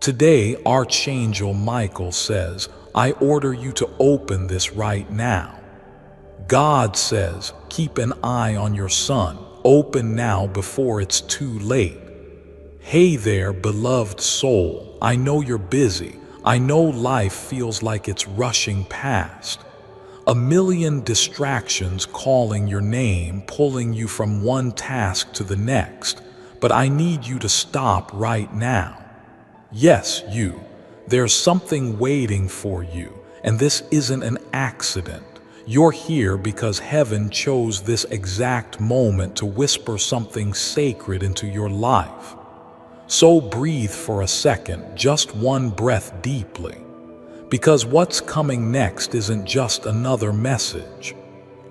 Today, Archangel Michael says, I order you to open this right now. God says, keep an eye on your son. Open now before it's too late. Hey there, beloved soul. I know you're busy. I know life feels like it's rushing past. A million distractions calling your name, pulling you from one task to the next. But I need you to stop right now. Yes, you. There's something waiting for you, and this isn't an accident. You're here because heaven chose this exact moment to whisper something sacred into your life. So breathe for a second, just one breath deeply. Because what's coming next isn't just another message.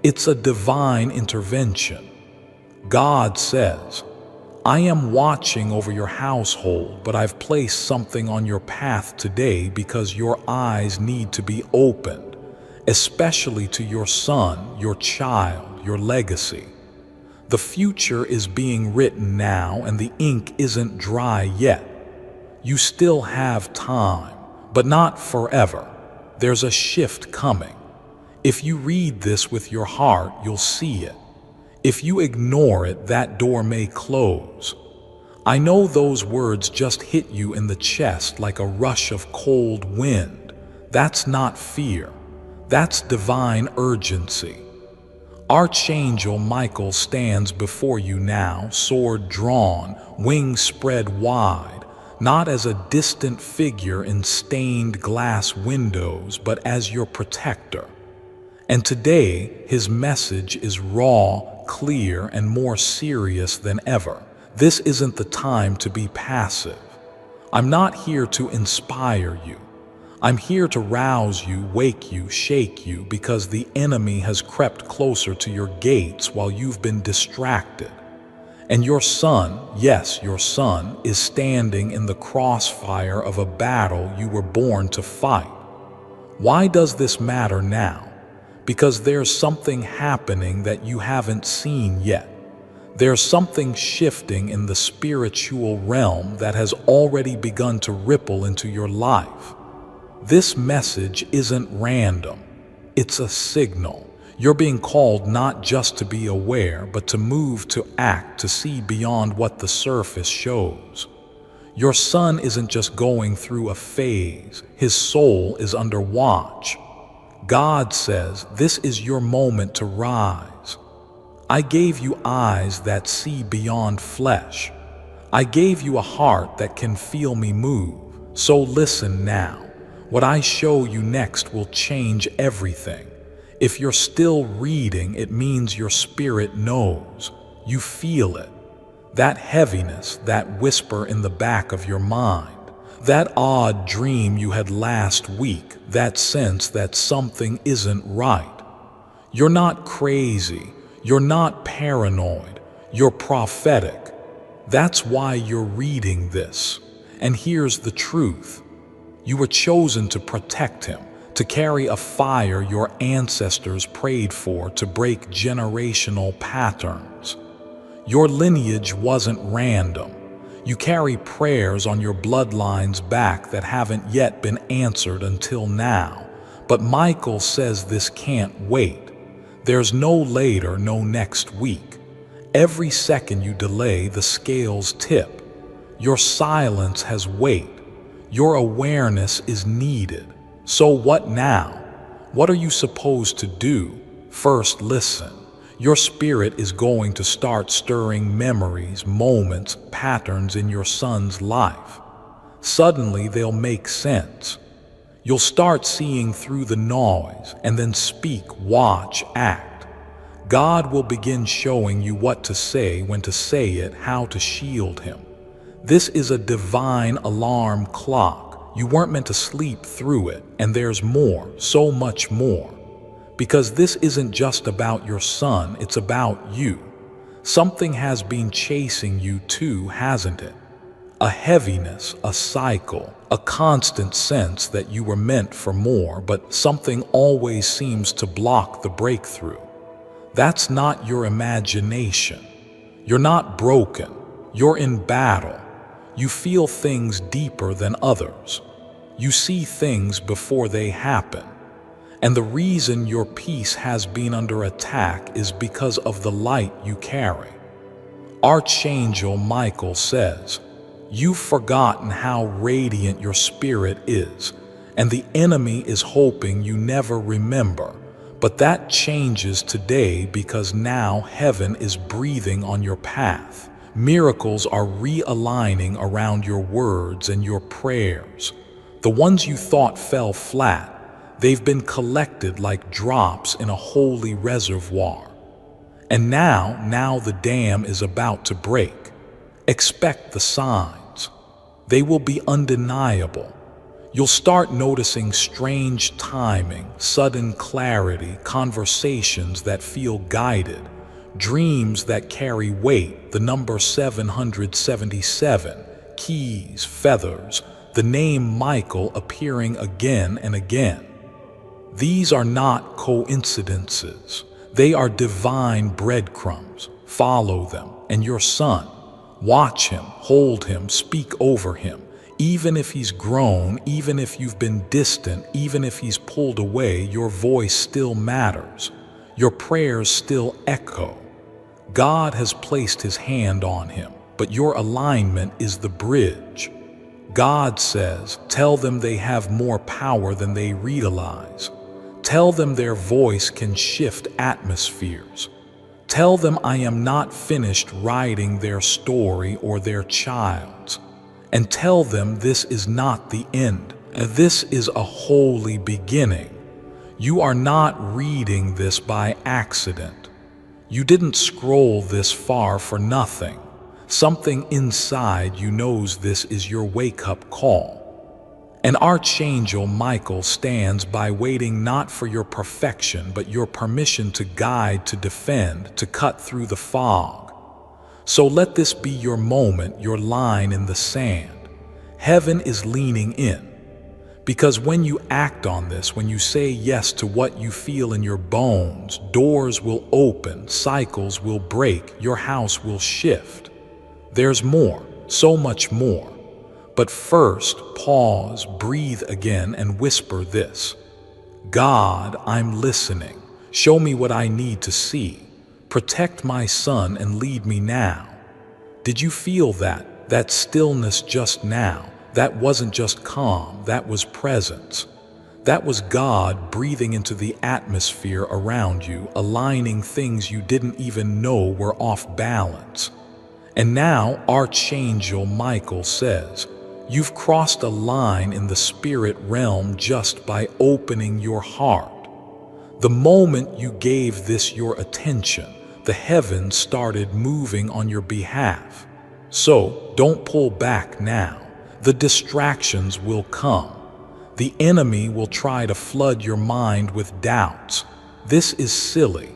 It's a divine intervention. God says, I am watching over your household, but I've placed something on your path today because your eyes need to be opened, especially to your son, your child, your legacy. The future is being written now, and the ink isn't dry yet. You still have time, but not forever. There's a shift coming. If you read this with your heart, you'll see it. If you ignore it, that door may close. I know those words just hit you in the chest like a rush of cold wind. That's not fear. That's divine urgency. Archangel Michael stands before you now, sword drawn, wings spread wide, not as a distant figure in stained glass windows, but as your protector. And today, his message is raw, clear, and more serious than ever. This isn't the time to be passive. I'm not here to inspire you. I'm here to rouse you, wake you, shake you, because the enemy has crept closer to your gates while you've been distracted. And your son, yes, your son, is standing in the crossfire of a battle you were born to fight. Why does this matter now? Because there's something happening that you haven't seen yet. There's something shifting in the spiritual realm that has already begun to ripple into your life. This message isn't random. It's a signal. You're being called not just to be aware, but to move, to act, to see beyond what the surface shows. Your son isn't just going through a phase. His soul is under watch. God says, this is your moment to rise. I gave you eyes that see beyond flesh. I gave you a heart that can feel me move. So listen now. What I show you next will change everything. If you're still reading, it means your spirit knows. You feel it. That heaviness, that whisper in the back of your mind. That odd dream you had last week, that sense that something isn't right. You're not crazy. You're not paranoid. You're prophetic. That's why you're reading this. And here's the truth. You were chosen to protect him, to carry a fire your ancestors prayed for, to break generational patterns. Your lineage wasn't random. You carry prayers on your bloodline's back that haven't yet been answered until now. But Michael says this can't wait. There's no later, no next week. Every second you delay, the scales tip. Your silence has weight. Your awareness is needed. So what now? What are you supposed to do? First, listen. Your spirit is going to start stirring memories, moments, patterns in your son's life. Suddenly, they'll make sense. You'll start seeing through the noise and then speak, watch, act. God will begin showing you what to say, when to say it, how to shield him. This is a divine alarm clock. You weren't meant to sleep through it, and there's more, so much more. Because this isn't just about your son, it's about you. Something has been chasing you too, hasn't it? A heaviness, a cycle, a constant sense that you were meant for more, but something always seems to block the breakthrough. That's not your imagination. You're not broken. You're in battle. You feel things deeper than others. You see things before they happen. And the reason your peace has been under attack is because of the light you carry. Archangel Michael says, "You've forgotten how radiant your spirit is, and the enemy is hoping you never remember. But that changes today because now heaven is breathing on your path. Miracles are realigning around your words and your prayers. The ones you thought fell flat, they've been collected like drops in a holy reservoir. And now the dam is about to break. Expect the signs. They will be undeniable. You'll start noticing strange timing, sudden clarity, conversations that feel guided, dreams that carry weight, the number 777, keys, feathers, the name Michael appearing again and again. These are not coincidences. They are divine breadcrumbs. Follow them, and your son. Watch him, hold him, speak over him. Even if he's grown, even if you've been distant, even if he's pulled away, your voice still matters. Your prayers still echo. God has placed his hand on him, but your alignment is the bridge. God says, tell them they have more power than they realize. Tell them their voice can shift atmospheres. Tell them I am not finished writing their story or their child's. And tell them this is not the end. This is a holy beginning. You are not reading this by accident. You didn't scroll this far for nothing. Something inside you knows this is your wake-up call. And Archangel Michael stands by waiting not for your perfection, but your permission to guide, to defend, to cut through the fog. So let this be your moment, your line in the sand. Heaven is leaning in. Because when you act on this, when you say yes to what you feel in your bones, doors will open, cycles will break, your house will shift. There's more, so much more. But first, pause, breathe again, and whisper this. God, I'm listening. Show me what I need to see. Protect my son and lead me now. Did you feel that stillness just now? That wasn't just calm, that was presence. That was God breathing into the atmosphere around you, aligning things you didn't even know were off balance. And now Archangel Michael says, you've crossed a line in the spirit realm just by opening your heart. The moment you gave this your attention, the heavens started moving on your behalf. So don't pull back now. The distractions will come. The enemy will try to flood your mind with doubts. This is silly.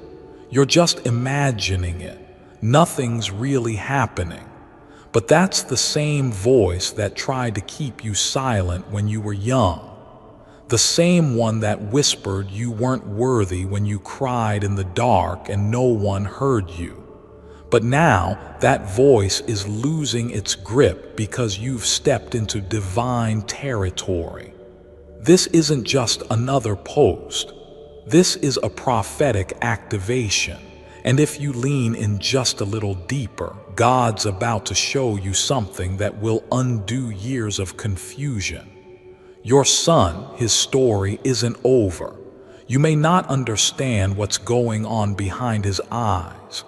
You're just imagining it. Nothing's really happening. But that's the same voice that tried to keep you silent when you were young. The same one that whispered you weren't worthy when you cried in the dark and no one heard you. But now that voice is losing its grip because you've stepped into divine territory. This isn't just another post. This is a prophetic activation. And if you lean in just a little deeper, God's about to show you something that will undo years of confusion. Your son, his story isn't over. You may not understand what's going on behind his eyes.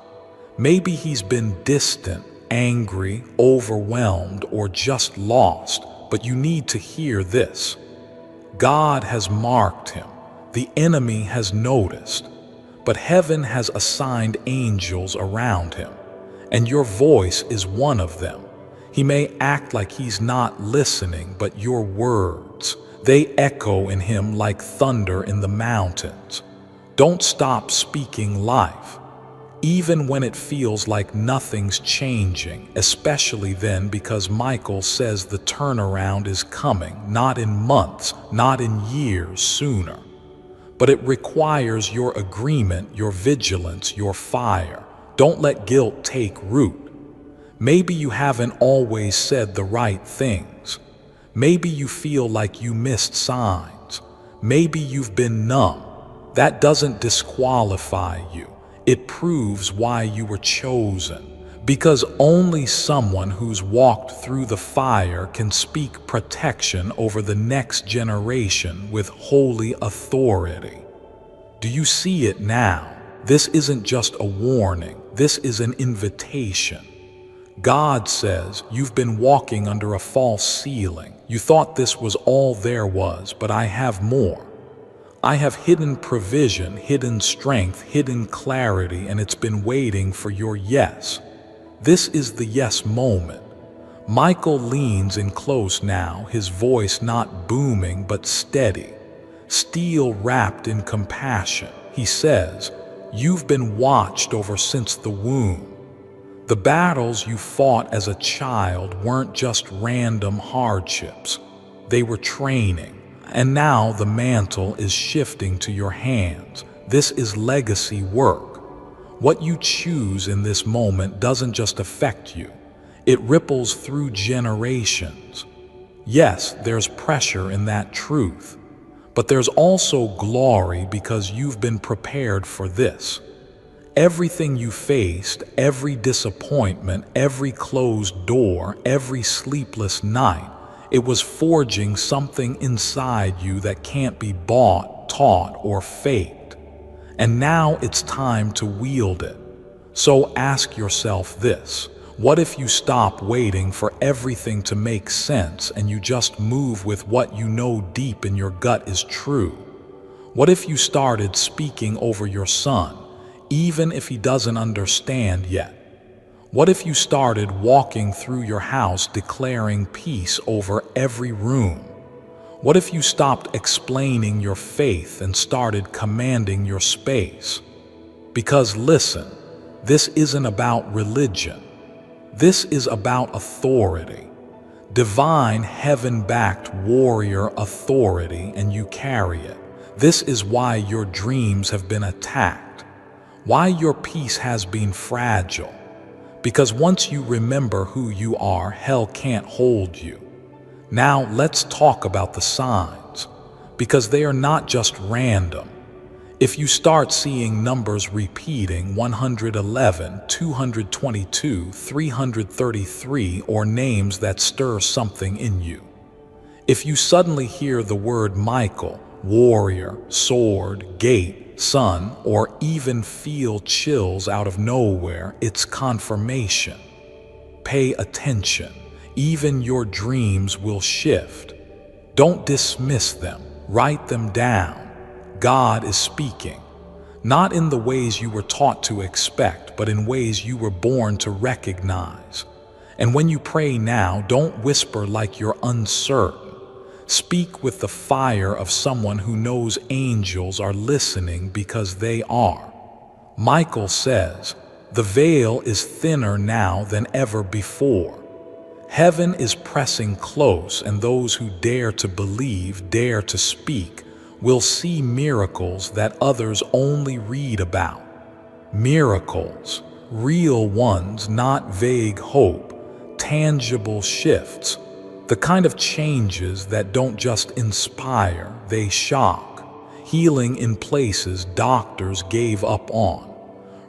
Maybe he's been distant, angry, overwhelmed, or just lost, but you need to hear this. God has marked him. The enemy has noticed. But heaven has assigned angels around him, and your voice is one of them. He may act like he's not listening, but your words, they echo in him like thunder in the mountains. Don't stop speaking life, even when it feels like nothing's changing, especially then, because Michael says the turnaround is coming, not in months, not in years, sooner. But it requires your agreement, your vigilance, your fire. Don't let guilt take root. Maybe you haven't always said the right things. Maybe you feel like you missed signs. Maybe you've been numb. That doesn't disqualify you. It proves why you were chosen. Because only someone who's walked through the fire can speak protection over the next generation with holy authority. Do you see it now? This isn't just a warning. This is an invitation. God says, you've been walking under a false ceiling. You thought this was all there was, but I have more. I have hidden provision, hidden strength, hidden clarity, and it's been waiting for your yes. This is the yes moment. Michael leans in close now, his voice not booming but steady, steel wrapped in compassion. He says, you've been watched over since the womb. The battles you fought as a child weren't just random hardships. They were training. And now the mantle is shifting to your hands. This is legacy work. What you choose in this moment doesn't just affect you. It ripples through generations. Yes, there's pressure in that truth. But there's also glory because you've been prepared for this. Everything you faced, every disappointment, every closed door, every sleepless night, it was forging something inside you that can't be bought, taught, or faked. And now it's time to wield it. So ask yourself this: what if you stop waiting for everything to make sense and you just move with what you know deep in your gut is true? What if you started speaking over your son, even if he doesn't understand yet? What if you started walking through your house declaring peace over every room? What if you stopped explaining your faith and started commanding your space? Because listen, this isn't about religion. This is about authority. Divine, heaven-backed warrior authority, and you carry it. This is why your dreams have been attacked, why your peace has been fragile. Because once you remember who you are, hell can't hold you. Now let's talk about the signs, because they are not just random. If you start seeing numbers repeating 111, 222, 333, or names that stir something in you. If you suddenly hear the word Michael, warrior, sword, gate, son, or even feel chills out of nowhere, it's confirmation. Pay attention. Even your dreams will shift. Don't dismiss them. Write them down. God is speaking, not in the ways you were taught to expect, but in ways you were born to recognize. And when you pray now, don't whisper like you're uncertain. Speak with the fire of someone who knows angels are listening, because they are. Michael says, the veil is thinner now than ever before. Heaven is pressing close, and those who dare to believe, dare to speak, will see miracles that others only read about. Miracles, real ones, not vague hope, tangible shifts. The kind of changes that don't just inspire, they shock. Healing in places doctors gave up on.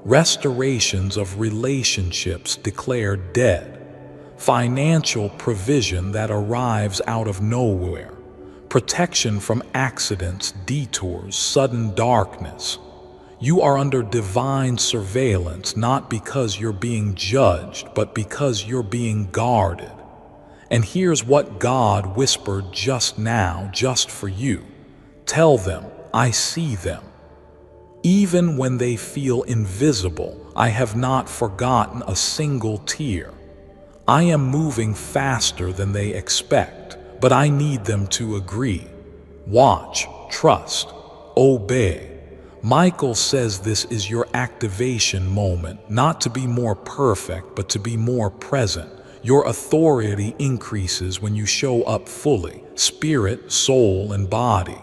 Restorations of relationships declared dead. Financial provision that arrives out of nowhere. Protection from accidents, detours, sudden darkness. You are under divine surveillance, not because you're being judged, but because you're being guarded. And here's what God whispered just now, just for you. Tell them, I see them. Even when they feel invisible, I have not forgotten a single tear. I am moving faster than they expect, but I need them to agree. Watch, trust, obey. Michael says this is your activation moment, not to be more perfect, but to be more present. Your authority increases when you show up fully, spirit, soul, and body.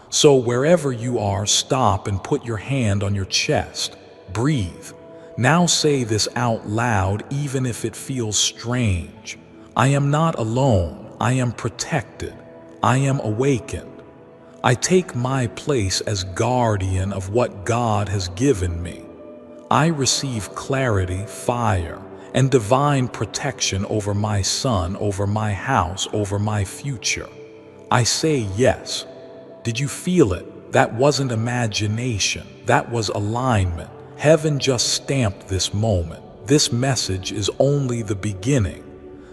So wherever you are, stop and put your hand on your chest. Breathe. Now say this out loud even if it feels strange. I am not alone. I am protected. I am awakened. I take my place as guardian of what God has given me. I receive clarity, fire, and divine protection over my son, over my house, over my future. I say yes. Did you feel it? That wasn't imagination. That was alignment. Heaven just stamped this moment. This message is only the beginning.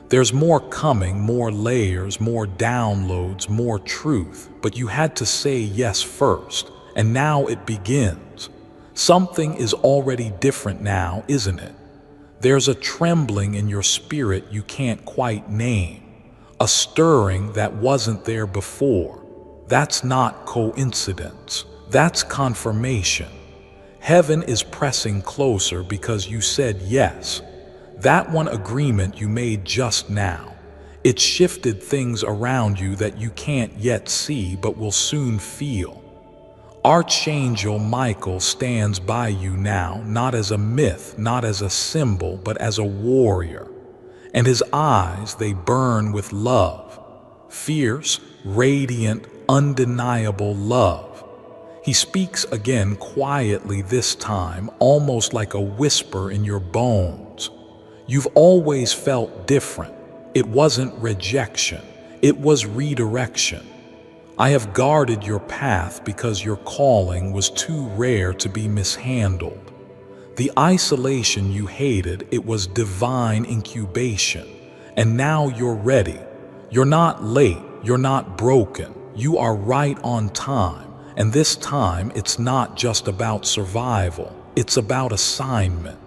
There's more coming, more layers, more downloads, more truth, but you had to say yes first, and now it begins. Something is already different now, isn't it? There's a trembling in your spirit you can't quite name, a stirring that wasn't there before. That's not coincidence. That's confirmation. Heaven is pressing closer because you said yes. That one agreement you made just now, it shifted things around you that you can't yet see but will soon feel. Archangel Michael stands by you now, not as a myth, not as a symbol, but as a warrior. And his eyes, they burn with love. Fierce, radiant, undeniable love. He speaks again quietly this time, almost like a whisper in your bones. You've always felt different. It wasn't rejection. It was redirection. I have guarded your path because your calling was too rare to be mishandled. The isolation you hated, it was divine incubation. And now you're ready. You're not late. You're not broken. You are right on time. And this time, it's not just about survival. It's about assignment.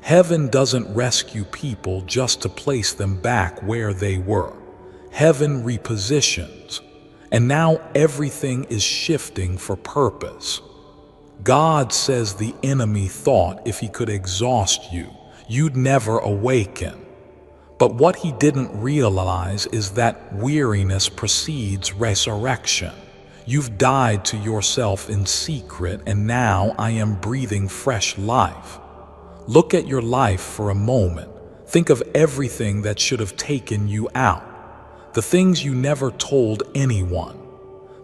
Heaven doesn't rescue people just to place them back where they were. Heaven repositions. And now everything is shifting for purpose. God says the enemy thought if he could exhaust you, you'd never awaken. But what he didn't realize is that weariness precedes resurrection. You've died to yourself in secret, and now I am breathing fresh life. Look at your life for a moment. Think of everything that should have taken you out. The things you never told anyone.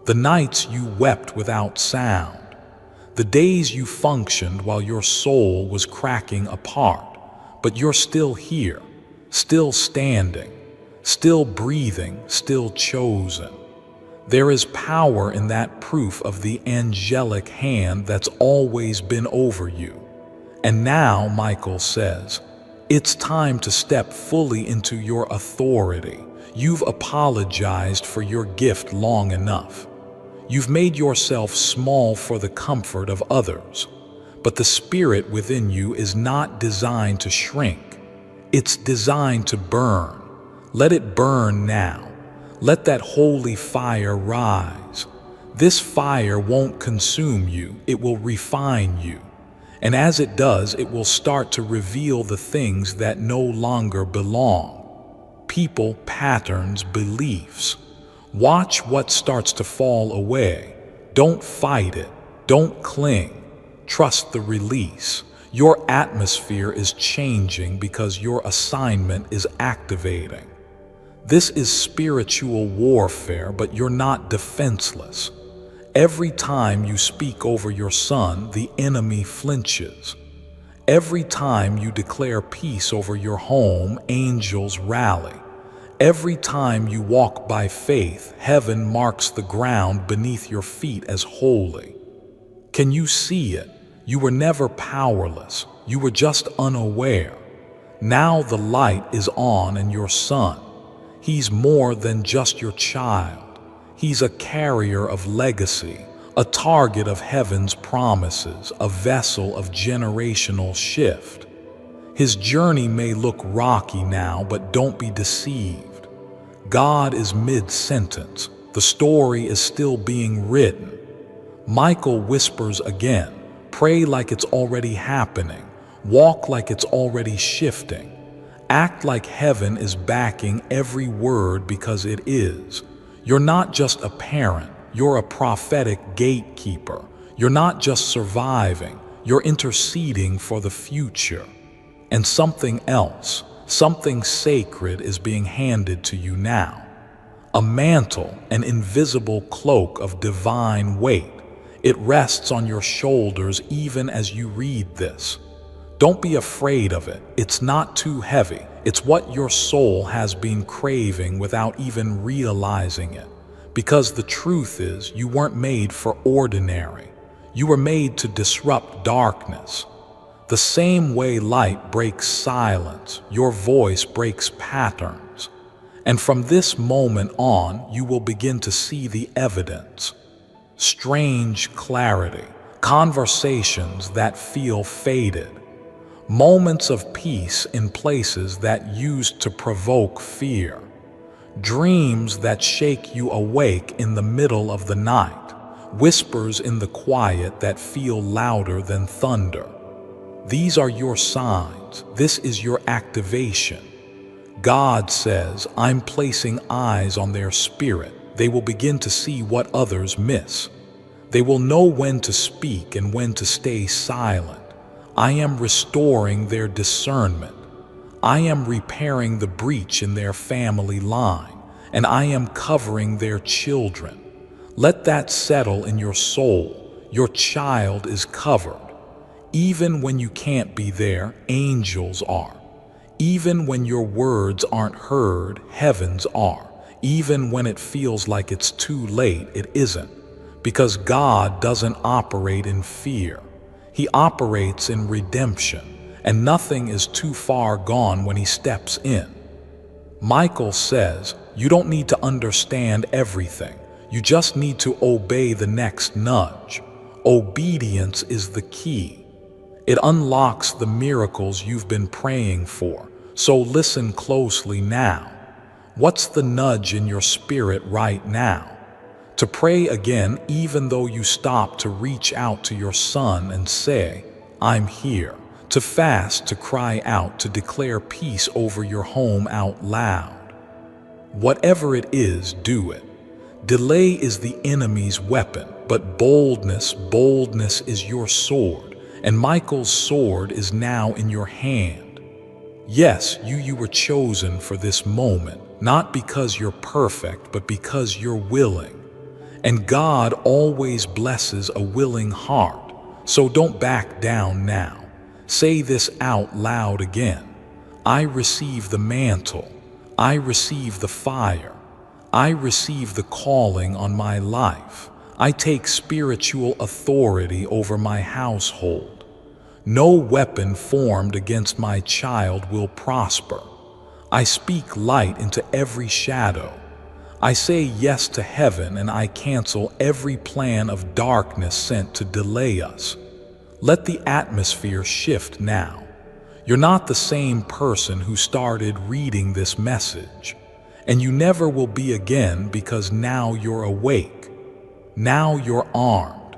The nights you wept without sound. The days you functioned while your soul was cracking apart. But you're still here, still standing, still breathing, still chosen. There is power in that proof of the angelic hand that's always been over you. And now, Michael says, it's time to step fully into your authority. You've apologized for your gift long enough. You've made yourself small for the comfort of others. But the spirit within you is not designed to shrink. It's designed to burn. Let it burn now. Let that holy fire rise. This fire won't consume you. It will refine you. And as it does, it will start to reveal the things that no longer belong. People, patterns, beliefs. Watch what starts to fall away. Don't fight it. Don't cling. Trust the release. Your atmosphere is changing because your assignment is activating. This is spiritual warfare, but you're not defenseless. Every time you speak over your son, the enemy flinches. Every time you declare peace over your home, angels rally. Every time you walk by faith, heaven marks the ground beneath your feet as holy. Can you see it? You were never powerless. You were just unaware. Now the light is on and your son. He's more than just your child. He's a carrier of legacy, a target of heaven's promises, a vessel of generational shift. His journey may look rocky now, but don't be deceived. God is mid-sentence. The story is still being written. Michael whispers again, pray like it's already happening. Walk like it's already shifting. Act like heaven is backing every word because it is. You're not just a parent, you're a prophetic gatekeeper. You're not just surviving, You're interceding for the future. And something else, something sacred is being handed to you now. A mantle, an invisible cloak of divine weight. It rests on your shoulders even as you read this. Don't be afraid of it. It's not too heavy. It's what your soul has been craving without even realizing it. Because the truth is, you weren't made for ordinary. You were made to disrupt darkness. The same way light breaks silence, your voice breaks patterns. And from this moment on, you will begin to see the evidence. Strange clarity, conversations that feel faded, moments of peace in places that used to provoke fear, dreams that shake you awake in the middle of the night, whispers in the quiet that feel louder than thunder. These are your signs. This is your activation. God says, I'm placing eyes on their spirit. They will begin to see what others miss. They will know when to speak and when to stay silent. I am restoring their discernment. I am repairing the breach in their family line, and I am covering their children. Let that settle in your soul. Your child is covered. Even when you can't be there, angels are. Even when your words aren't heard, heavens are. Even when it feels like it's too late, it isn't. Because God doesn't operate in fear. He operates in redemption, and nothing is too far gone when he steps in. Michael says, you don't need to understand everything. You just need to obey the next nudge. Obedience is the key. It unlocks the miracles you've been praying for. So listen closely now. What's the nudge in your spirit right now? To pray again even though you stop to reach out to your son and say, I'm here. To fast, to cry out, to declare peace over your home out loud. Whatever it is, do it. Delay is the enemy's weapon, but boldness is your sword, and Michael's sword is now in your hand. Yes, you were chosen for this moment, not because you're perfect, but because you're willing. And God always blesses a willing heart, so don't back down now. Say this out loud again. I receive the mantle. I receive the fire. I receive the calling on my life. I take spiritual authority over my household. No weapon formed against my child will prosper. I speak light into every shadow. I say yes to heaven, and I cancel every plan of darkness sent to delay us. Let the atmosphere shift now. You're not the same person who started reading this message, and you never will be again, because now you're awake. Now you're armed.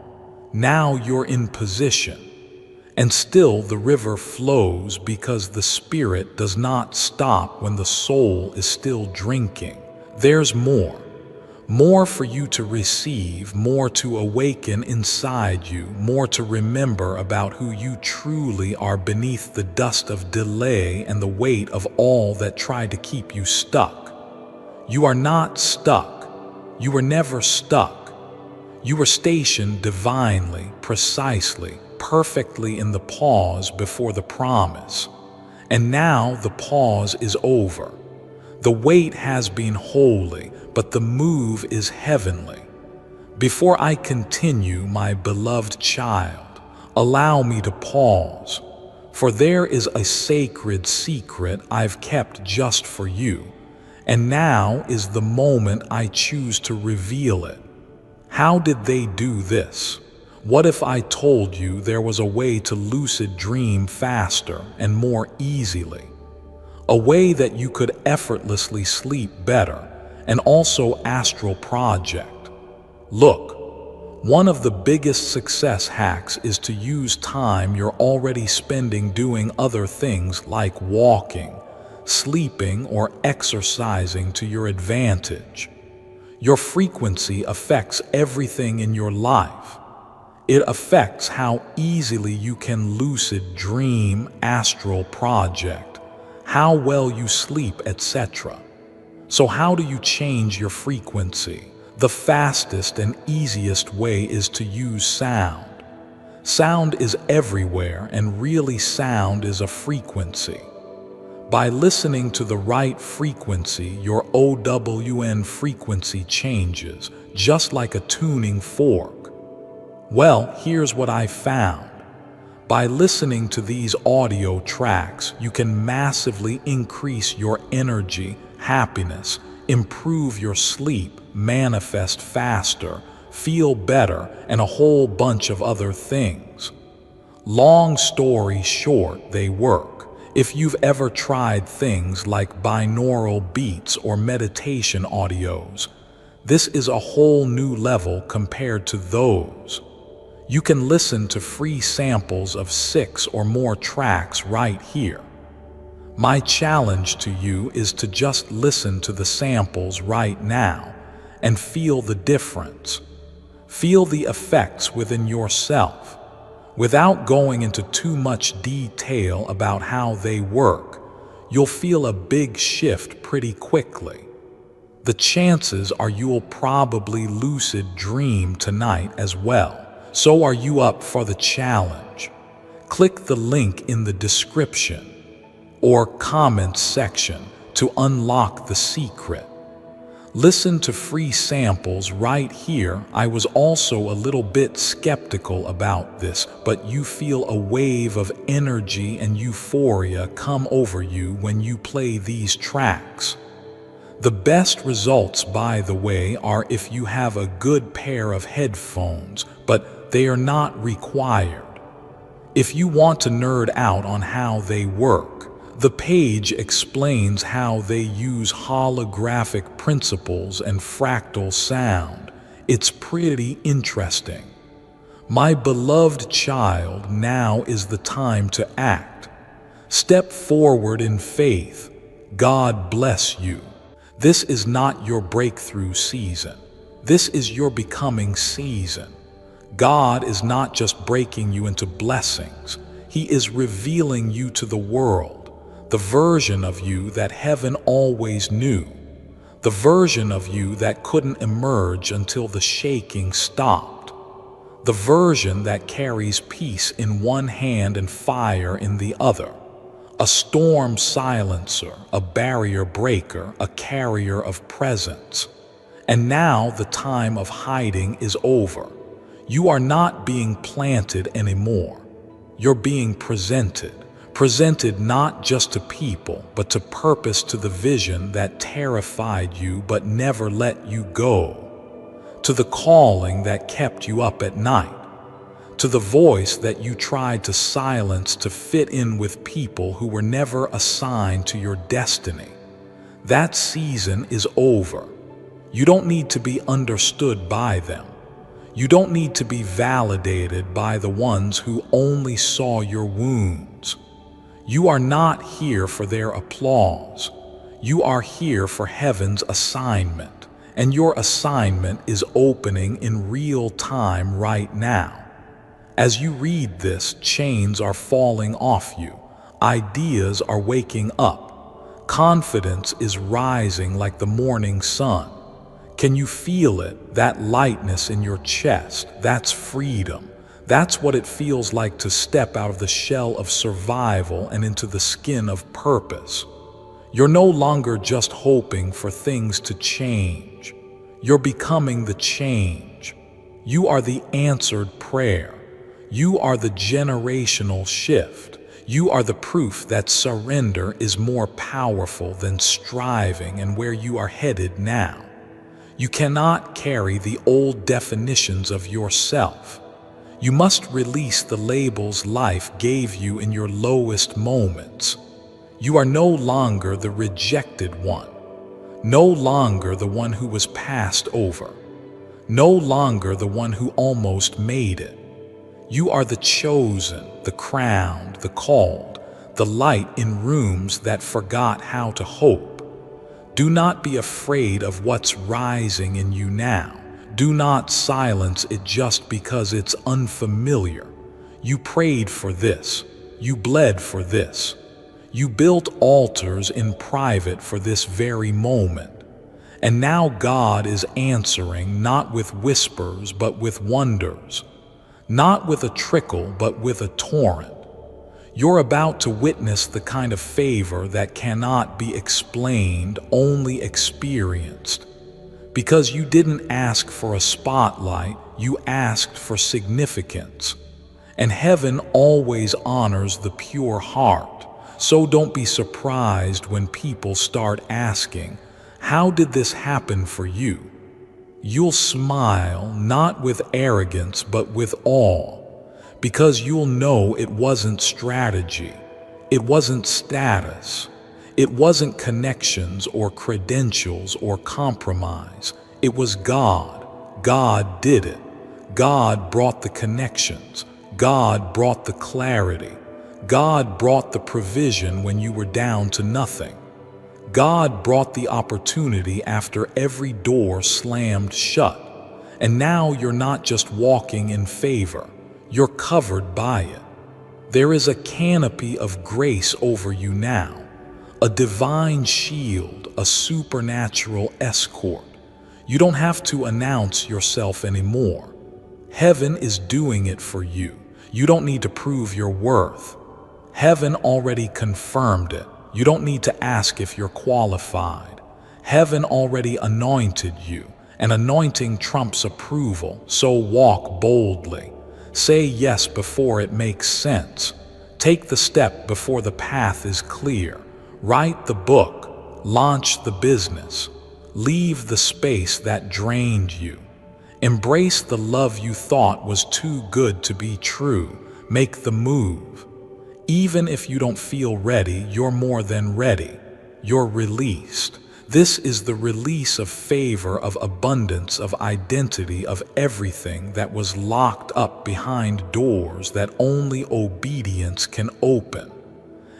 Now you're in position. And still the river flows, because the spirit does not stop when the soul is still drinking. There's more for you to receive, more to awaken inside you, more to remember about who you truly are beneath the dust of delay and the weight of all that tried to keep you stuck. You are not stuck. You were never stuck. You were stationed divinely, precisely, perfectly in the pause before the promise. And now the pause is over. The wait has been holy, but the move is heavenly. Before I continue, my beloved child, allow me to pause, for there is a sacred secret I've kept just for you, and now is the moment I choose to reveal it. How did they do this? What if I told you there was a way to lucid dream faster and more easily? A way that you could effortlessly sleep better, and also astral project. Look, one of the biggest success hacks is to use time you're already spending doing other things like walking, sleeping, or exercising to your advantage. Your frequency affects everything in your life. It affects how easily you can lucid dream, astral project, how well you sleep, etc. So how do you change your frequency? The fastest and easiest way is to use sound. Sound is everywhere, and really sound is a frequency. By listening to the right frequency, your OWN frequency changes, just like a tuning fork. Well, here's what I found. By listening to these audio tracks, you can massively increase your energy, happiness, improve your sleep, manifest faster, feel better, and a whole bunch of other things. Long story short, they work. If you've ever tried things like binaural beats or meditation audios, this is a whole new level compared to those. You can listen to free samples of 6 or more tracks right here. My challenge to you is to just listen to the samples right now and feel the difference. Feel the effects within yourself. Without going into too much detail about how they work, you'll feel a big shift pretty quickly. The chances are you'll probably lucid dream tonight as well. So are you up for the challenge? Click the link in the description or comments section to unlock the secret. Listen to free samples right here. I was also a little bit skeptical about this, but you feel a wave of energy and euphoria come over you when you play these tracks. The best results, by the way, are if you have a good pair of headphones, but they are not required. If you want to nerd out on how they work, the page explains how they use holographic principles and fractal sound. It's pretty interesting. My beloved child, now is the time to act. Step forward in faith. God bless you. This is not your breakthrough season. This is your becoming season. God is not just breaking you into blessings. He is revealing you to the world. The version of you that heaven always knew. The version of you that couldn't emerge until the shaking stopped. The version that carries peace in one hand and fire in the other. A storm silencer, a barrier breaker, a carrier of presence. And now the time of hiding is over. You are not being planted anymore. You're being presented. Presented not just to people, but to purpose, to the vision that terrified you but never let you go, to the calling that kept you up at night, to the voice that you tried to silence to fit in with people who were never assigned to your destiny. That season is over. You don't need to be understood by them. You don't need to be validated by the ones who only saw your wounds. You are not here for their applause. You are here for heaven's assignment, and your assignment is opening in real time right now. As you read this, chains are falling off you. Ideas are waking up. Confidence is rising like the morning sun. Can you feel it? That lightness in your chest, that's freedom. That's what it feels like to step out of the shell of survival and into the skin of purpose. You're no longer just hoping for things to change. You're becoming the change. You are the answered prayer. You are the generational shift. You are the proof that surrender is more powerful than striving and where you are headed now. You cannot carry the old definitions of yourself. You must release the labels life gave you in your lowest moments. You are no longer the rejected one, no longer the one who was passed over, no longer the one who almost made it. You are the chosen, the crowned, the called, the light in rooms that forgot how to hope. Do not be afraid of what's rising in you now. Do not silence it just because it's unfamiliar. You prayed for this. You bled for this. You built altars in private for this very moment. And now God is answering not with whispers but with wonders. Not with a trickle but with a torrent. You're about to witness the kind of favor that cannot be explained, only experienced. Because you didn't ask for a spotlight, you asked for significance. And heaven always honors the pure heart. So don't be surprised when people start asking, "How did this happen for you?" You'll smile, not with arrogance, but with awe, because you'll know it wasn't strategy, it wasn't status, it wasn't connections or credentials or compromise. It was God. God did it. God brought the connections. God brought the clarity. God brought the provision when you were down to nothing. God brought the opportunity after every door slammed shut. And now you're not just walking in favor, you're covered by it. There is a canopy of grace over you now, a divine shield, a supernatural escort. You don't have to announce yourself anymore. Heaven is doing it for you. You don't need to prove your worth. Heaven already confirmed it. You don't need to ask if you're qualified. Heaven already anointed you, and anointing trumps approval, so walk boldly. Say yes before it makes sense. Take the step before the path is clear. Write the book. Launch the business. Leave the space that drained you. Embrace the love you thought was too good to be true. Make the move. Even if you don't feel ready, you're more than ready. You're released. This is the release of favor, of abundance, of identity, of everything that was locked up behind doors that only obedience can open.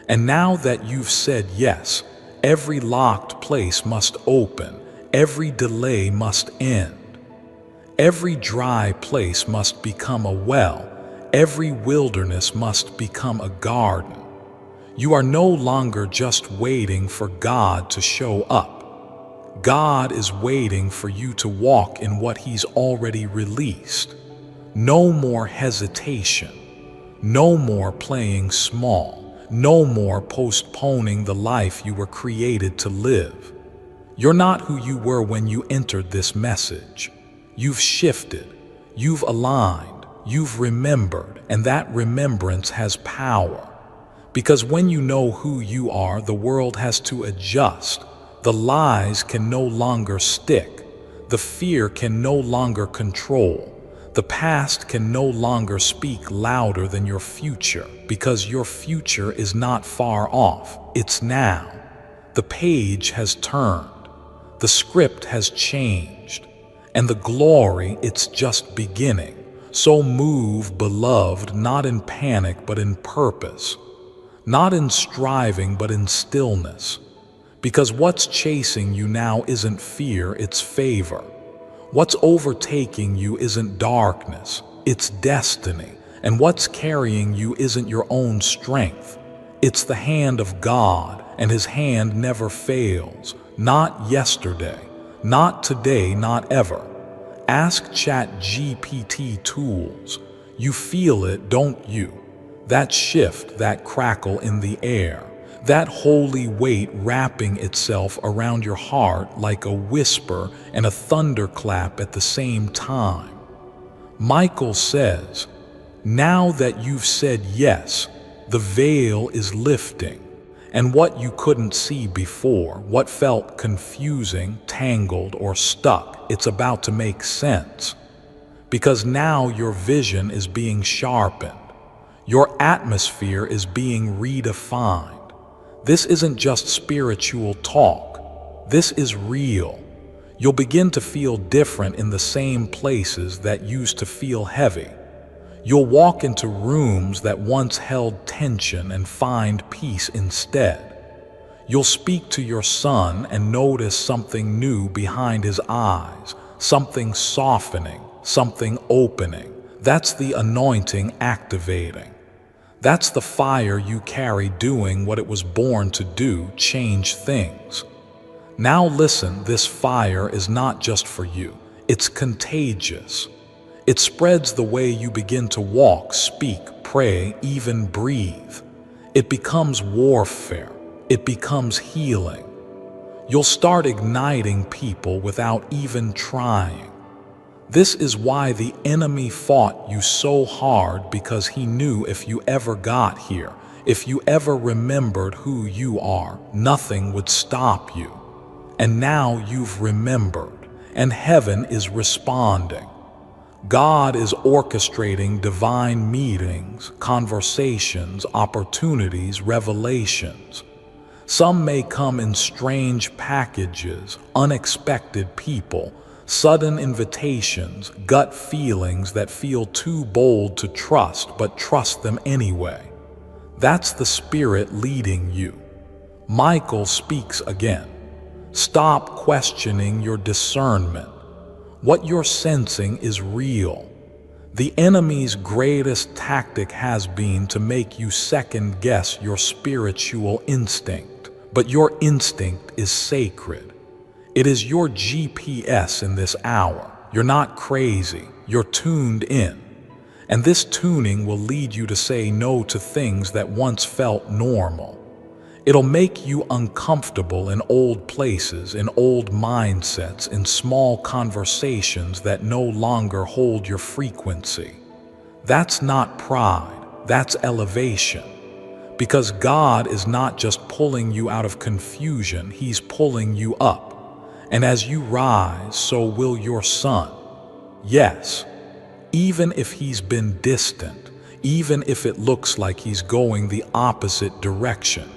And now that you've said yes, every locked place must open. Every delay must end. Every dry place must become a well. Every wilderness must become a garden. You are no longer just waiting for God to show up. God is waiting for you to walk in what He's already released. No more hesitation. No more playing small. No more postponing the life you were created to live. You're not who you were when you entered this message. You've shifted. You've aligned. You've remembered, and that remembrance has power. Because when you know who you are, the world has to adjust. The lies can no longer stick. The fear can no longer control. The past can no longer speak louder than your future, because your future is not far off. It's now. The page has turned. The script has changed. And the glory, it's just beginning. So move, beloved, not in panic, but in purpose. Not in striving, but in stillness. Because what's chasing you now isn't fear, it's favor. What's overtaking you isn't darkness, it's destiny. And what's carrying you isn't your own strength. It's the hand of God, and His hand never fails. Not yesterday, not today, not ever. Ask ChatGPT tools. You feel it, don't you? That shift, that crackle in the air, that holy weight wrapping itself around your heart like a whisper and a thunderclap at the same time. Michael says, now that you've said yes, the veil is lifting. And what you couldn't see before, what felt confusing, tangled, or stuck, it's about to make sense. Because now your vision is being sharpened. Your atmosphere is being redefined. This isn't just spiritual talk. This is real. You'll begin to feel different in the same places that used to feel heavy. You'll walk into rooms that once held tension and find peace instead. You'll speak to your son and notice something new behind his eyes, something softening, something opening. That's the anointing activating. That's the fire you carry doing what it was born to do, change things. Now listen, this fire is not just for you. It's contagious. It spreads the way you begin to walk, speak, pray, even breathe. It becomes warfare. It becomes healing. You'll start igniting people without even trying. This is why the enemy fought you so hard, because he knew if you ever got here, if you ever remembered who you are, nothing would stop you. And now you've remembered, and heaven is responding. God is orchestrating divine meetings, conversations, opportunities, revelations. Some may come in strange packages, unexpected people, sudden invitations, gut feelings that feel too bold to trust, but trust them anyway. That's the Spirit leading you. Michael speaks again. Stop questioning your discernment. What you're sensing is real. The enemy's greatest tactic has been to make you second-guess your spiritual instinct. But your instinct is sacred. It is your GPS in this hour. You're not crazy. You're tuned in. And this tuning will lead you to say no to things that once felt normal. It'll make you uncomfortable in old places, in old mindsets, in small conversations that no longer hold your frequency. That's not pride. That's elevation. Because God is not just pulling you out of confusion, He's pulling you up. And as you rise, so will your son. Yes, even if he's been distant, even if it looks like he's going the opposite direction,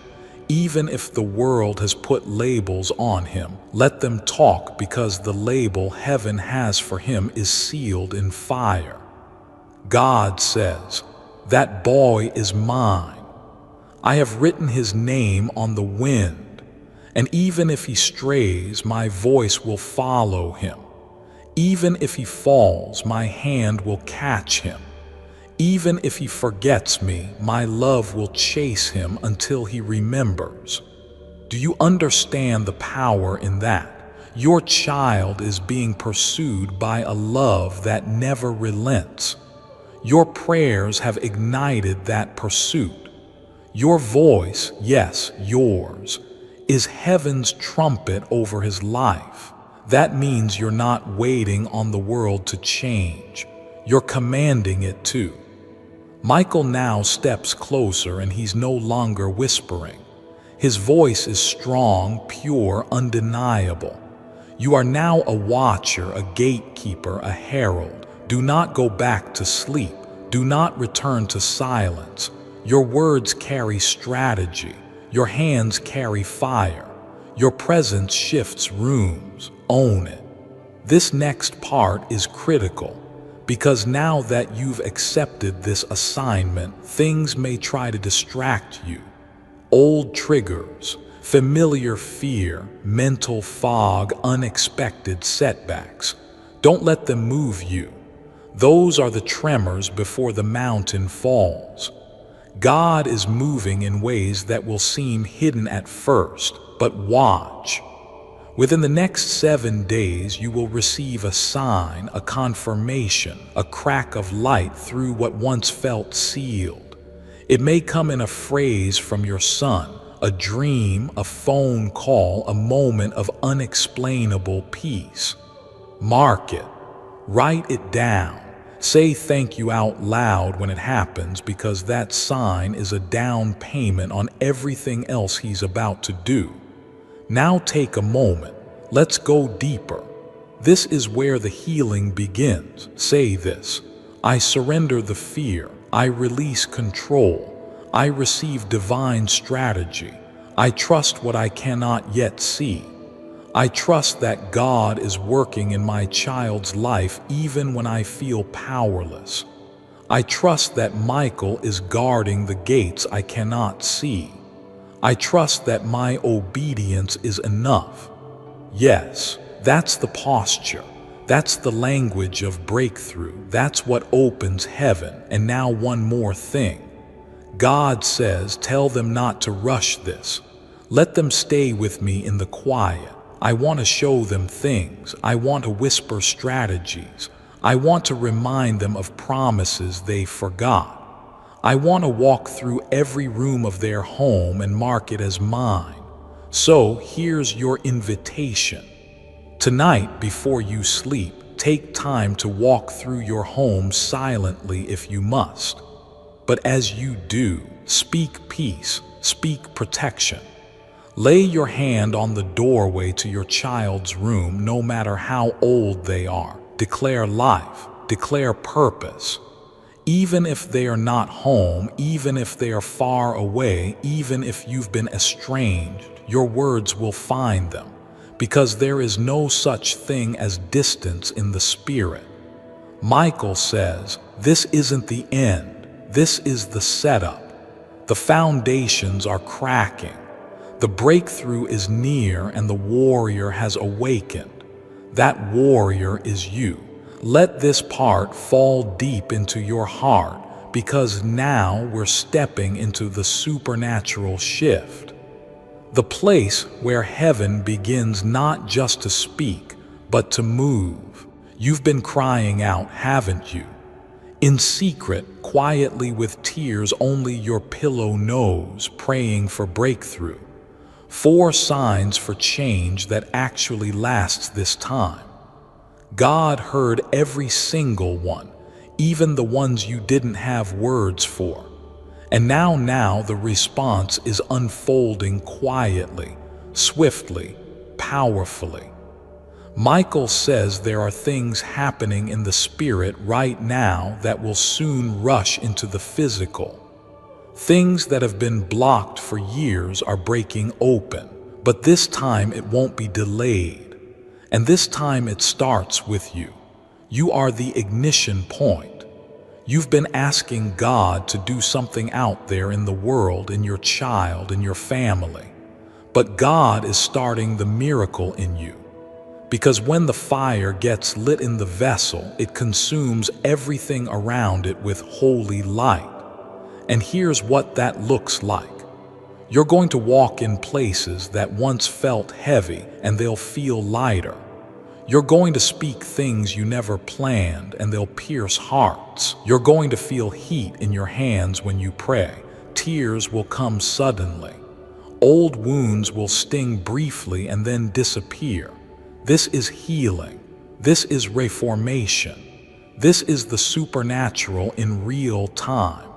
even if the world has put labels on him, let them talk, because the label heaven has for him is sealed in fire. God says, "That boy is mine. I have written his name on the wind. And even if he strays, my voice will follow him. Even if he falls, my hand will catch him. Even if he forgets me, my love will chase him until he remembers." Do you understand the power in that? Your child is being pursued by a love that never relents. Your prayers have ignited that pursuit. Your voice, yes, yours, is heaven's trumpet over his life. That means you're not waiting on the world to change. You're commanding it to. Michael now steps closer, and he's no longer whispering. His voice is strong, pure, undeniable. You are now a watcher, a gatekeeper, a herald. Do not go back to sleep. Do not return to silence. Your words carry strategy. Your hands carry fire. Your presence shifts rooms. Own it. This next part is critical, because now that you've accepted this assignment, things may try to distract you. Old triggers, familiar fear, mental fog, unexpected setbacks. Don't let them move you. Those are the tremors before the mountain falls. God is moving in ways that will seem hidden at first, but watch. Within the next 7 days, you will receive a sign, a confirmation, a crack of light through what once felt sealed. It may come in a phrase from your son, a dream, a phone call, a moment of unexplainable peace. Mark it. Write it down. Say thank you out loud when it happens, because that sign is a down payment on everything else he's about to do. Now take a moment. Let's go deeper. This is where the healing begins. Say this: I surrender the fear. I release control. I receive divine strategy. I trust what I cannot yet see. I trust that God is working in my child's life even when I feel powerless. I trust that Michael is guarding the gates I cannot see. I trust that my obedience is enough. Yes, that's the posture. That's the language of breakthrough. That's what opens heaven. And now one more thing. God says, tell them not to rush this. Let them stay with me in the quiet. I want to show them things. I want to whisper strategies. I want to remind them of promises they forgot. I want to walk through every room of their home and mark it as mine. So here's your invitation. Tonight, before you sleep, take time to walk through your home silently if you must. But as you do, speak peace, speak protection. Lay your hand on the doorway to your child's room, no matter how old they are. Declare life, declare purpose. Even if they are not home, even if they are far away, even if you've been estranged, your words will find them, because there is no such thing as distance in the spirit. Michael says, this isn't the end, this is the setup. The foundations are cracking. The breakthrough is near and the warrior has awakened. That warrior is you. Let this part fall deep into your heart, because now we're stepping into the supernatural shift. The place where heaven begins not just to speak, but to move. You've been crying out, haven't you? In secret, quietly with tears only your pillow knows, praying for breakthrough. 4 signs for change that actually lasts this time. God heard every single one, even the ones you didn't have words for. And now the response is unfolding quietly, swiftly, powerfully. Michael says there are things happening in the spirit right now that will soon rush into the physical. Things that have been blocked for years are breaking open, but this time it won't be delayed. And this time it starts with you. You are the ignition point. You've been asking God to do something out there in the world, in your child, in your family. But God is starting the miracle in you. Because when the fire gets lit in the vessel, it consumes everything around it with holy light. And here's what that looks like. You're going to walk in places that once felt heavy, and they'll feel lighter. You're going to speak things you never planned, and they'll pierce hearts. You're going to feel heat in your hands when you pray. Tears will come suddenly. Old wounds will sting briefly and then disappear. This is healing. This is reformation. This is the supernatural in real time.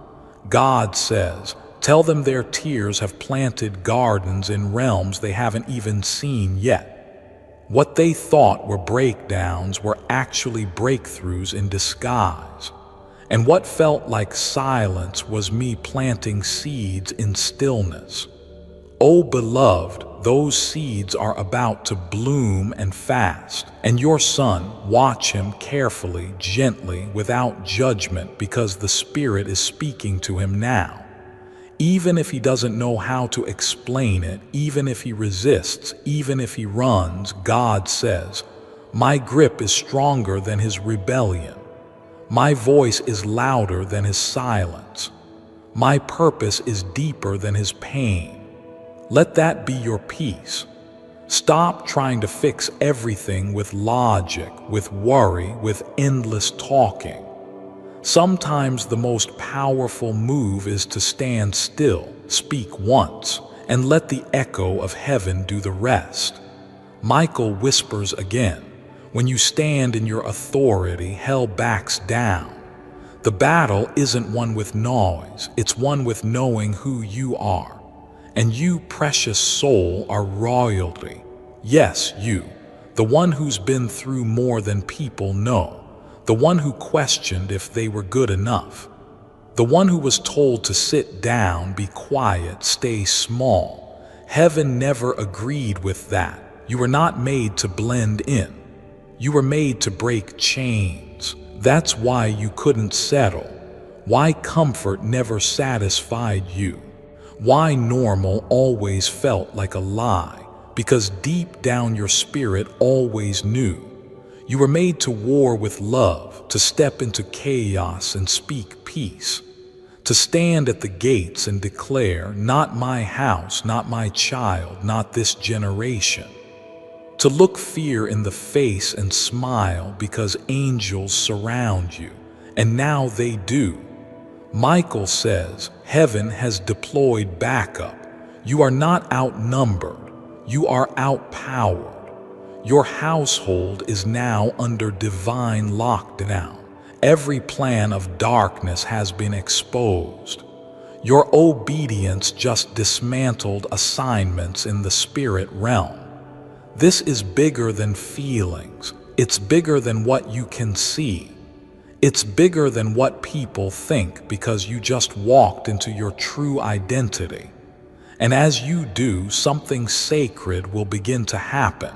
God says, tell them their tears have planted gardens in realms they haven't even seen yet. What they thought were breakdowns were actually breakthroughs in disguise. And what felt like silence was me planting seeds in stillness. Oh, beloved, those seeds are about to bloom and fast. And your son, watch him carefully, gently, without judgment, because the Spirit is speaking to him now. Even if he doesn't know how to explain it, even if he resists, even if he runs, God says, my grip is stronger than his rebellion. My voice is louder than his silence. My purpose is deeper than his pain. Let that be your peace. Stop trying to fix everything with logic, with worry, with endless talking. Sometimes the most powerful move is to stand still, speak once, and let the echo of heaven do the rest. Michael whispers again, when you stand in your authority, hell backs down. The battle isn't one with noise, it's one with knowing who you are. And you, precious soul, are royalty. Yes, you, the one who's been through more than people know, the one who questioned if they were good enough, the one who was told to sit down, be quiet, stay small. Heaven never agreed with that. You were not made to blend in. You were made to break chains. That's why you couldn't settle, why comfort never satisfied you. Why normal always felt like a lie, because deep down your spirit always knew. You were made to war with love, to step into chaos and speak peace, to stand at the gates and declare, not my house, not my child, not this generation. To look fear in the face and smile because angels surround you, and now they do. Michael says, heaven has deployed backup. You are not outnumbered, you are outpowered. Your household is now under divine lockdown. Every plan of darkness has been exposed. Your obedience just dismantled assignments in the spirit realm. This is bigger than feelings. It's bigger than what you can see. It's bigger than what people think, because you just walked into your true identity. And as you do, something sacred will begin to happen.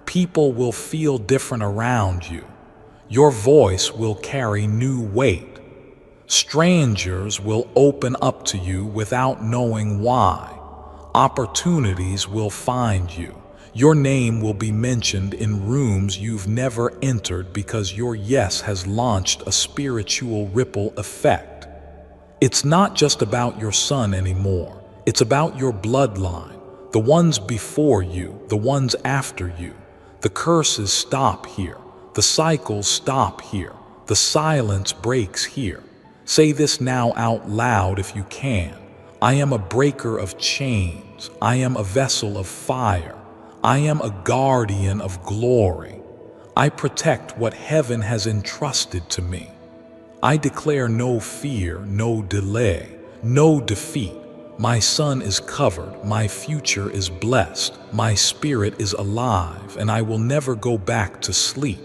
People will feel different around you. Your voice will carry new weight. Strangers will open up to you without knowing why. Opportunities will find you. Your name will be mentioned in rooms you've never entered because your yes has launched a spiritual ripple effect. It's not just about your son anymore. It's about your bloodline, the ones before you, the ones after you. The curses stop here. The cycles stop here. The silence breaks here. Say this now out loud if you can. I am a breaker of chains. I am a vessel of fire. I am a guardian of glory. I protect what heaven has entrusted to me. I declare no fear, no delay, no defeat. My son is covered, my future is blessed, my spirit is alive, and I will never go back to sleep.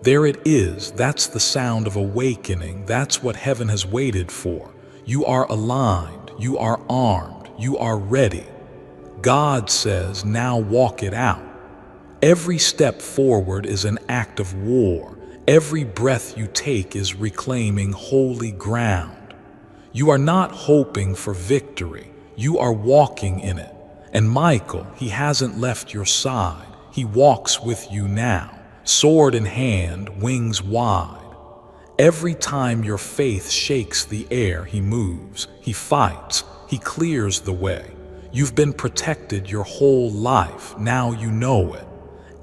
There it is, that's the sound of awakening, that's what heaven has waited for. You are aligned, you are armed, you are ready. God says, now walk it out. Every step forward is an act of war. Every breath you take is reclaiming holy ground. You are not hoping for victory. You are walking in it. And Michael, he hasn't left your side. He walks with you now, sword in hand, wings wide. Every time your faith shakes the air, he moves, he fights, he clears the way. You've been protected your whole life, now you know it.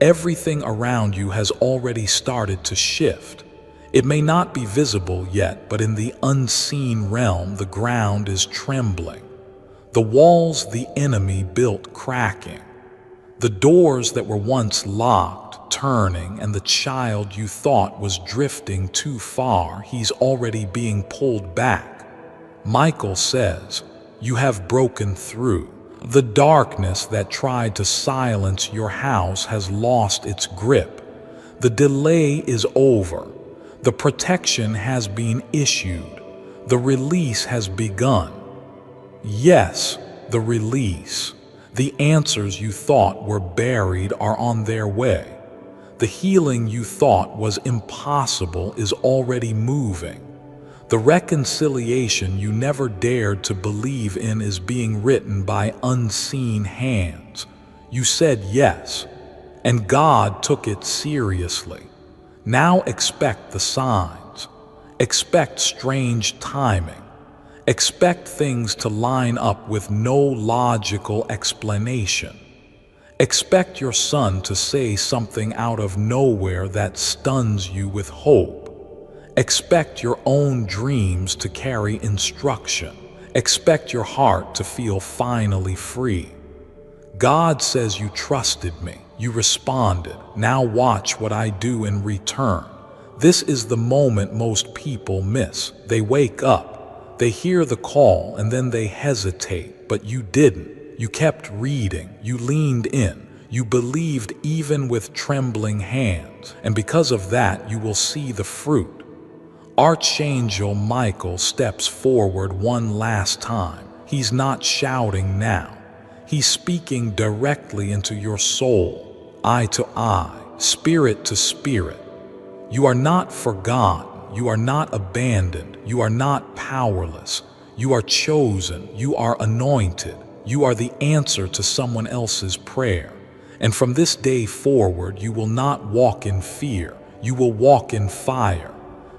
Everything around you has already started to shift. It may not be visible yet, but in the unseen realm, the ground is trembling. The walls the enemy built cracking. The doors that were once locked, turning, and the child you thought was drifting too far, he's already being pulled back. Michael says, you have broken through. The darkness that tried to silence your house has lost its grip. The delay is over. The protection has been issued. The release has begun. Yes, the release. The answers you thought were buried are on their way. The healing you thought was impossible is already moving. The reconciliation you never dared to believe in is being written by unseen hands. You said yes, and God took it seriously. Now expect the signs. Expect strange timing. Expect things to line up with no logical explanation. Expect your son to say something out of nowhere that stuns you with hope. Expect your own dreams to carry instruction. Expect your heart to feel finally free. God says you trusted me. You responded. Now watch what I do in return. This is the moment most people miss. They wake up, they hear the call, and then they hesitate. But you didn't. You kept reading. You leaned in. You believed even with trembling hands. And because of that, you will see the fruit. Archangel Michael steps forward one last time. He's not shouting now. He's speaking directly into your soul, eye to eye, spirit to spirit. You are not forgotten. You are not abandoned. You are not powerless. You are chosen. You are anointed. You are the answer to someone else's prayer. And from this day forward, you will not walk in fear. You will walk in fire.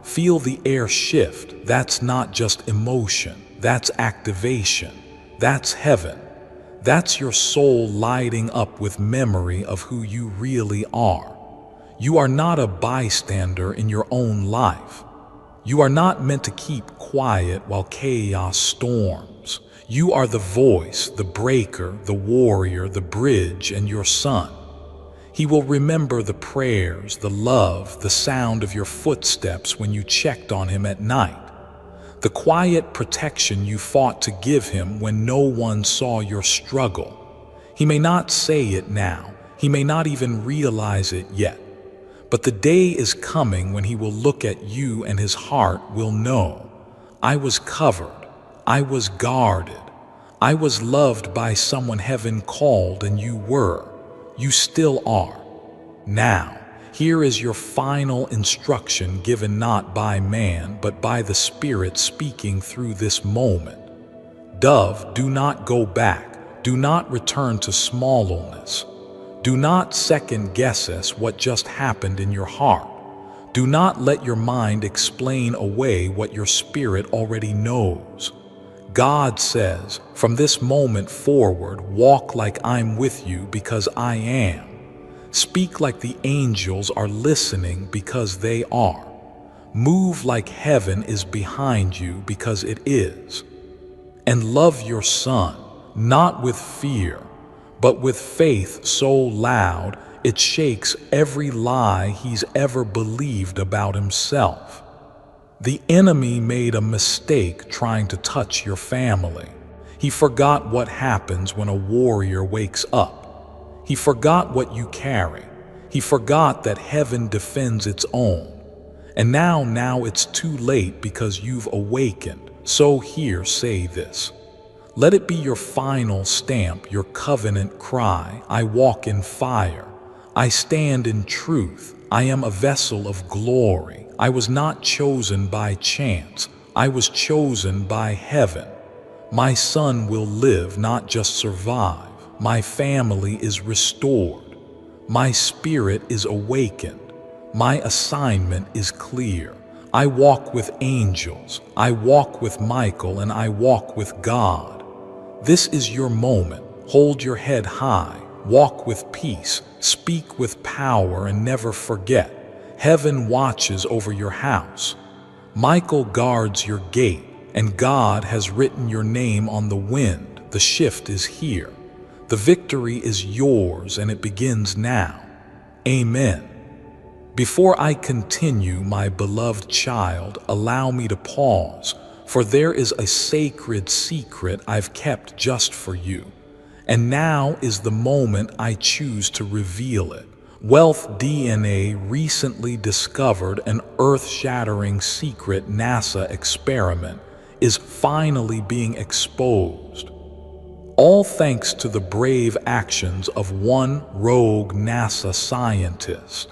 Feel the air shift. That's not just emotion. That's activation. That's heaven. That's your soul lighting up with memory of who you really are. You are not a bystander in your own life. You are not meant to keep quiet while chaos storms. You are the voice, the breaker, the warrior, the bridge, and your son. He will remember the prayers, the love, the sound of your footsteps when you checked on him at night. The quiet protection you fought to give him when no one saw your struggle. He may not say it now. He may not even realize it yet. But the day is coming when he will look at you and his heart will know, I was covered. I was guarded. I was loved by someone heaven called, and you were. You still are. Now, here is your final instruction given not by man, but by the Spirit speaking through this moment. Dove, do not go back. Do not return to smallness. Do not second guess what just happened in your heart. Do not let your mind explain away what your spirit already knows. God says, from this moment forward, walk like I'm with you because I am. Speak like the angels are listening because they are. Move like heaven is behind you because it is. And love your son, not with fear, but with faith so loud it shakes every lie he's ever believed about himself. The enemy made a mistake trying to touch your family. He forgot what happens when a warrior wakes up. He forgot what you carry. He forgot that heaven defends its own. And now it's too late because you've awakened. So here, say this. Let it be your final stamp, your covenant cry. I walk in fire. I stand in truth. I am a vessel of glory. I was not chosen by chance. I was chosen by heaven. My son will live, not just survive. My family is restored. My spirit is awakened. My assignment is clear. I walk with angels. I walk with Michael, and I walk with God. This is your moment. Hold your head high. Walk with peace. Speak with power, and never forget. Heaven watches over your house. Michael guards your gate, and God has written your name on the wind. The shift is here. The victory is yours, and it begins now. Amen. Before I continue, my beloved child, allow me to pause, for there is a sacred secret I've kept just for you. And now is the moment I choose to reveal it. Wealth DNA recently discovered an earth-shattering secret NASA experiment is finally being exposed. All thanks to the brave actions of one rogue NASA scientist.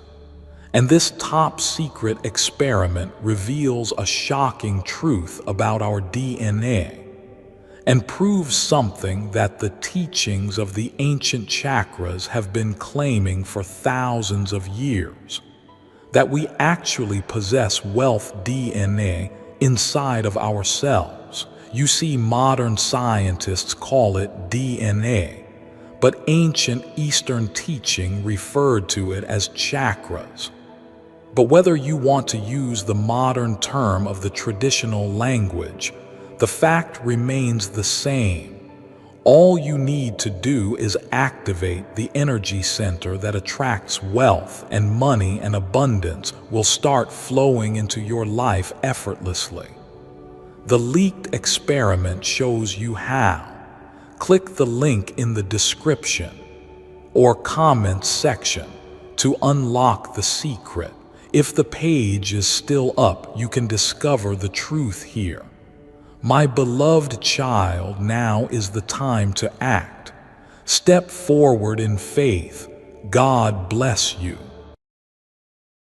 And this top-secret experiment reveals a shocking truth about our DNA and proves something that the teachings of the ancient chakras have been claiming for thousands of years, that we actually possess wealth DNA inside of ourselves. You see, modern scientists call it DNA, but ancient Eastern teaching referred to it as chakras. But whether you want to use the modern term of the traditional language, the fact remains the same. All you need to do is activate the energy center that attracts wealth, and money and abundance will start flowing into your life effortlessly. The leaked experiment shows you how. Click the link in the description or comments section to unlock the secret. If the page is still up, you can discover the truth here. My beloved child, now is the time to act. Step forward in faith. God bless you.